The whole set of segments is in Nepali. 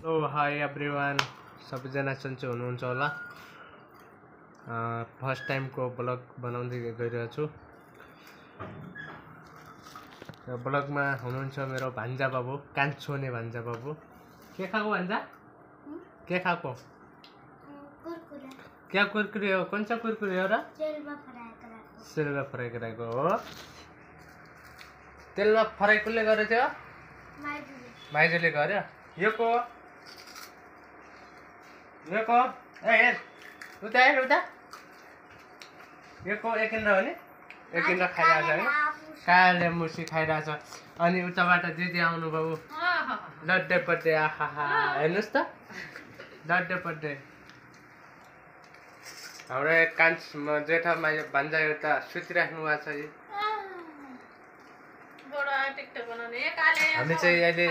सो हाई एभ्रिवान, सबैजना सन्चै हुनुहुन्छ होला। फर्स्ट टाइमको ब्लग बनाउँदै गइरहेको छु। र ब्लगमा हुनुहुन्छ मेरो भान्जा बाबु, कान्छोने भान्जा बाबु। के खाएको भान्जा? के खाएको? क्या कुरकुरे हो? कुन चाहिँ कुरकुरे हो र? तेलमा फ्राई गरेको हो। तेलमा फ्राई कसले गरेको थियो? माइजूले गर्यो। यो को? यो को? ए उता हेर उता। यो को एकिन्द्र हो नि? एकिन्द्र खाइरहेछ है। काले मुसी खाइरहेछ। अनि उताबाट दिदी आउनु भयो। बर्थडे बर्थडे आहा हेर्नुहोस् त। Birthday birthday. हाम्रो कान्छ जेठा भान्जा एउटा सुतिराख्नु भएको छ। हामी चाहिँ अहिले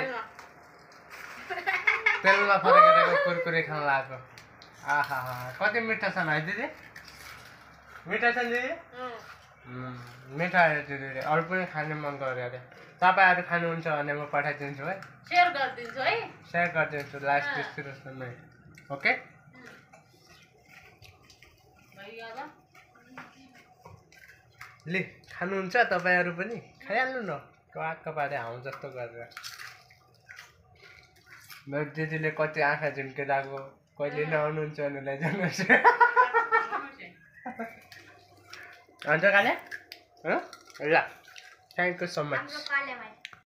तेलमा फ्राई गरेको कुरकुरे खान लागेको। आहा कति मिठा छन् है दिदी? मिठा छन् दिदी? मिठा अरे दिदीले। अरू पनि खाने मन गर्यो अरे। तपाईँहरू खानुहुन्छ भने म पठाइदिन्छु है। सेयर गरिदिन्छु है। सेयर गरिदिन्छु लास्ट डिस्क्रिप्सनमा। ओके? लि खानुहुन्छ तपाईँहरू पनि? खाइहाल्नु न। वाक्क पारे हाउँ जस्तो गरेर। मेरो दिदीले कति आँखा झिम्किरहेको, कहिले नआउनुहुन्छ भने लैजानुहोस्। हुन्छ काले? ल थ्याङ्क यू सो मच।